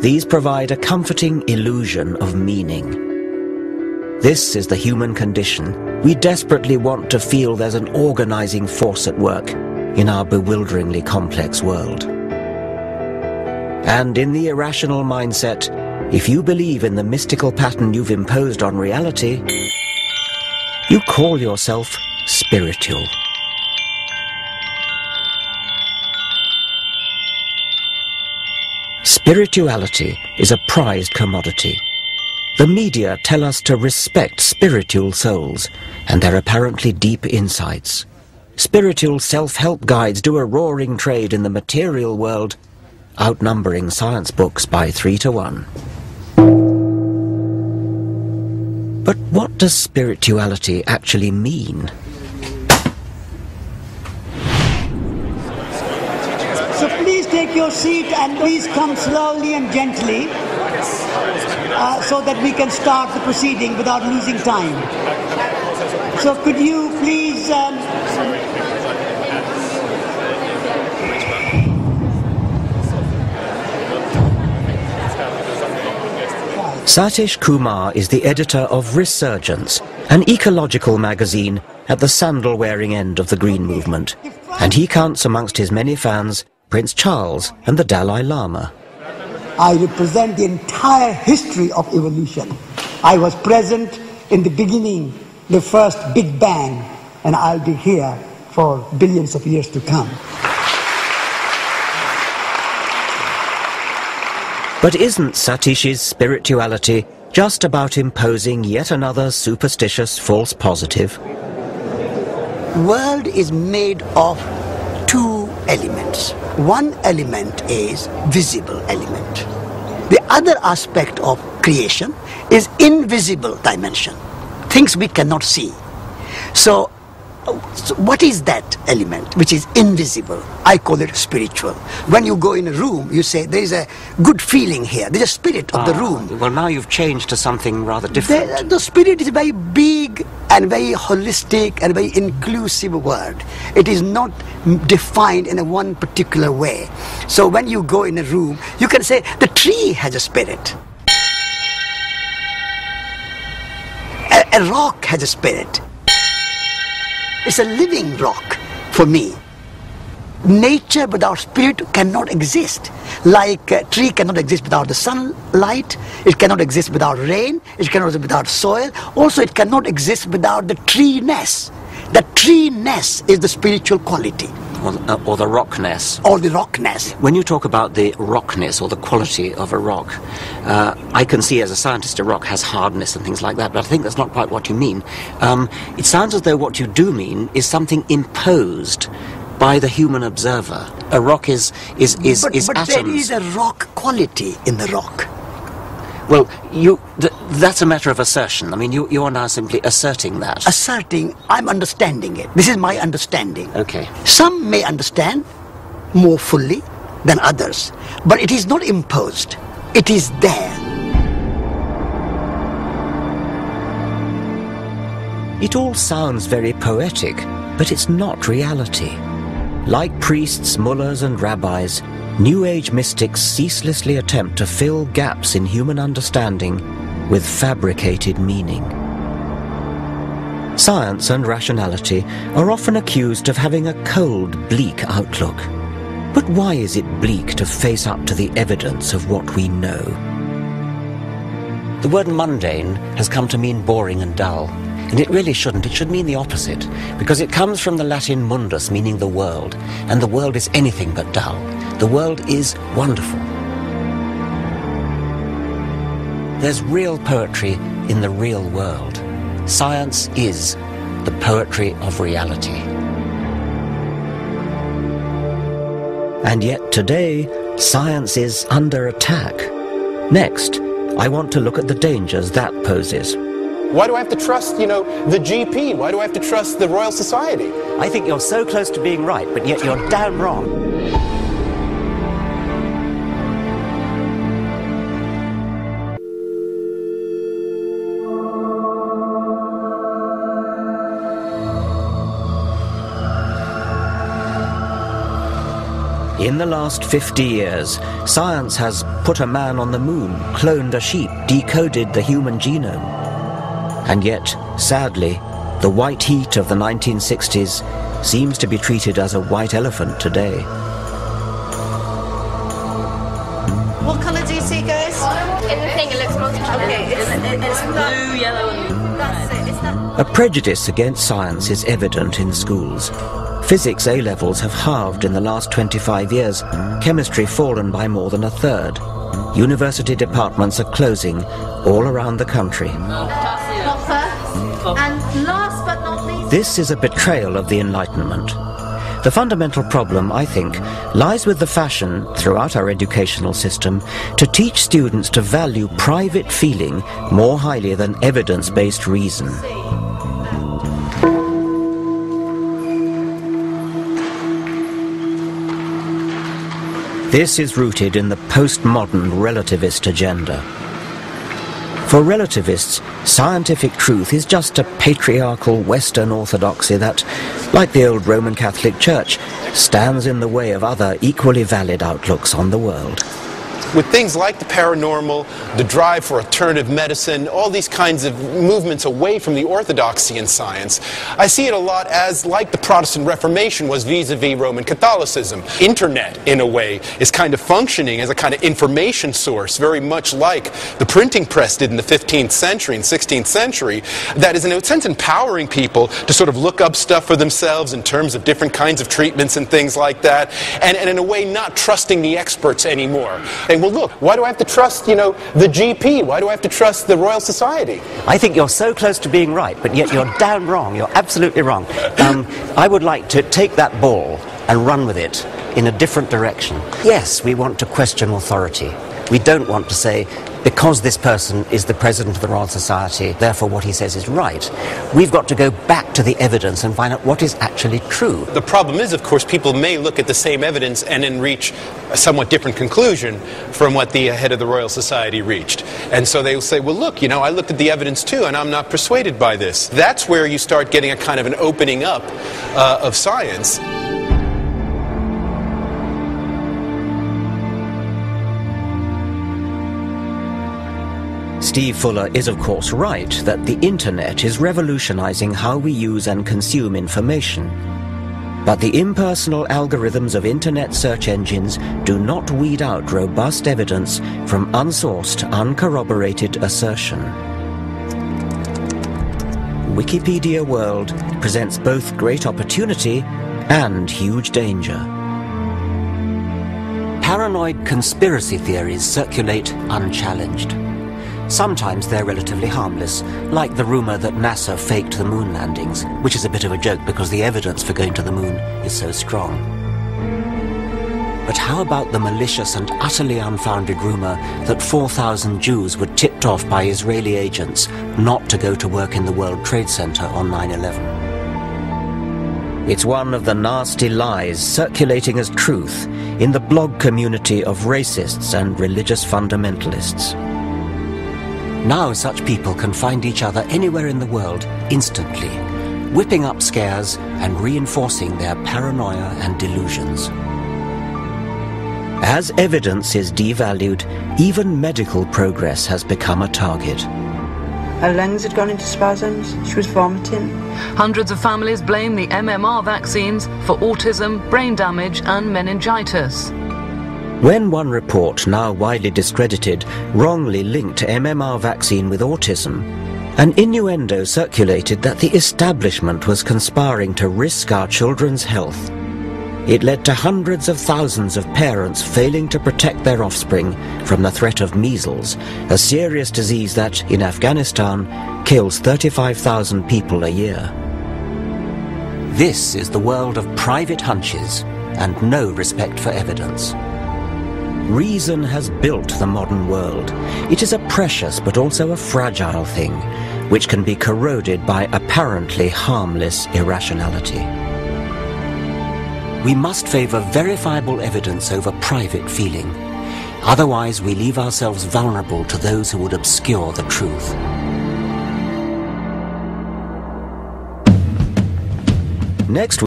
These provide a comforting illusion of meaning. This is the human condition. We desperately want to feel there's an organizing force at work in our bewilderingly complex world. And in the irrational mindset, if you believe in the mystical pattern you've imposed on reality, you call yourself spiritual. Spirituality is a prized commodity. The media tell us to respect spiritual souls and their apparently deep insights. Spiritual self-help guides do a roaring trade in the material world, outnumbering science books by 3 to 1. But what does spirituality actually mean? So please take your seat and please come slowly and gently so that we can start the proceeding without losing time. So could you please... Satish Kumar is the editor of Resurgence, an ecological magazine at the sandal-wearing end of the Green Movement, and he counts amongst his many fans Prince Charles and the Dalai Lama. I represent the entire history of evolution. I was present in the beginning, the first Big Bang, and I'll be here for billions of years to come. But isn't Satish's spirituality just about imposing yet another superstitious false positive? World is made of two elements. One element is visible element. The other aspect of creation is invisible dimension, things we cannot see. So what is that element which is invisible? I call it spiritual. When you go in a room, you say there is a good feeling here. There is a spirit of the room. Well, now you've changed to something rather different. The spirit is a very big and very holistic and very inclusive word. It is not defined in a one particular way. So when you go in a room, you can say the tree has a spirit. A rock has a spirit. It's a living rock for me. Nature without spirit cannot exist. Like a tree cannot exist without the sunlight, it cannot exist without rain, it cannot exist without soil, also it cannot exist without the tree-ness. The tree-ness is the spiritual quality. Or the rockness. Or the rockness. When you talk about the rockness or the quality of a rock, I can see as a scientist a rock has hardness and things like that, but I think that's not quite what you mean. It sounds as though what you do mean is something imposed by the human observer. A rock is atoms. But there is a rock quality in the rock. Well, that's a matter of assertion. I mean, you are now simply asserting that. Asserting, I'm understanding it. This is my understanding. Okay. Some may understand more fully than others, but it is not imposed. It is there. It all sounds very poetic, but it's not reality. Like priests, mullahs and rabbis, New Age mystics ceaselessly attempt to fill gaps in human understanding with fabricated meaning. Science and rationality are often accused of having a cold, bleak outlook. But why is it bleak to face up to the evidence of what we know? The word mundane has come to mean boring and dull. And it really shouldn't. It should mean the opposite, because it comes from the Latin mundus, meaning the world, and the world is anything but dull. The world is wonderful. There's real poetry in the real world. Science is the poetry of reality. And yet today, science is under attack. Next, I want to look at the dangers that poses. Why do I have to trust, the GP? Why do I have to trust the Royal Society? I think you're so close to being right, but yet you're damn wrong. In the last 50 years, science has put a man on the moon, cloned a sheep, decoded the human genome. And yet, sadly, the white heat of the 1960s seems to be treated as a white elephant today. What colour do you see, guys? In the thing, it looks multicolored. Okay, it's blue, yellow, and that's it. It's that. A prejudice against science is evident in schools. Physics A-levels have halved in the last 25 years, chemistry fallen by more than a third. University departments are closing all around the country. Not first. And last but not least... This is a betrayal of the Enlightenment. The fundamental problem, I think, lies with the fashion throughout our educational system to teach students to value private feeling more highly than evidence-based reason. This is rooted in the postmodern relativist agenda. For relativists, scientific truth is just a patriarchal Western orthodoxy that, like the old Roman Catholic Church, stands in the way of other equally valid outlooks on the world. With things like the paranormal, the drive for alternative medicine, all these kinds of movements away from the orthodoxy in science, I see it a lot as like the Protestant Reformation was vis-a-vis Roman Catholicism. Internet, in a way, is kind of functioning as a kind of information source, very much like the printing press did in the 15th century and 16th century, that is in a sense empowering people to sort of look up stuff for themselves in terms of different kinds of treatments and things like that, and in a way not trusting the experts anymore. And well, look, why do I have to trust, the GP? Why do I have to trust the Royal Society? I think you're so close to being right, but yet you're damn wrong. You're absolutely wrong. I would like to take that ball and run with it in a different direction. Yes, we want to question authority. We don't want to say, because this person is the president of the Royal Society, therefore what he says is right. We've got to go back to the evidence and find out what is actually true. The problem is, of course, people may look at the same evidence and then reach a somewhat different conclusion from what the head of the Royal Society reached. And so they'll say, well, look, I looked at the evidence too, and I'm not persuaded by this. That's where you start getting a kind of an opening up of science. Steve Fuller is of course right that the internet is revolutionizing how we use and consume information. But the impersonal algorithms of internet search engines do not weed out robust evidence from unsourced, uncorroborated assertion. Wikipedia World presents both great opportunity and huge danger. Paranoid conspiracy theories circulate unchallenged. Sometimes they're relatively harmless, like the rumor that NASA faked the moon landings, which is a bit of a joke because the evidence for going to the moon is so strong. But how about the malicious and utterly unfounded rumor that 4,000 Jews were tipped off by Israeli agents not to go to work in the World Trade Center on 9/11? It's one of the nasty lies circulating as truth in the blog community of racists and religious fundamentalists. Now such people can find each other anywhere in the world instantly, whipping up scares and reinforcing their paranoia and delusions. As evidence is devalued, even medical progress has become a target. Her lungs had gone into spasms, she was vomiting. Hundreds of families blame the MMR vaccines for autism, brain damage and meningitis. When one report, now widely discredited, wrongly linked MMR vaccine with autism, an innuendo circulated that the establishment was conspiring to risk our children's health. It led to hundreds of thousands of parents failing to protect their offspring from the threat of measles, a serious disease that, in Afghanistan, kills 35,000 people a year. This is the world of private hunches and no respect for evidence. Reason has built the modern world. It is a precious but also a fragile thing, which can be corroded by apparently harmless irrationality. We must favor verifiable evidence over private feeling. Otherwise, we leave ourselves vulnerable to those who would obscure the truth. Next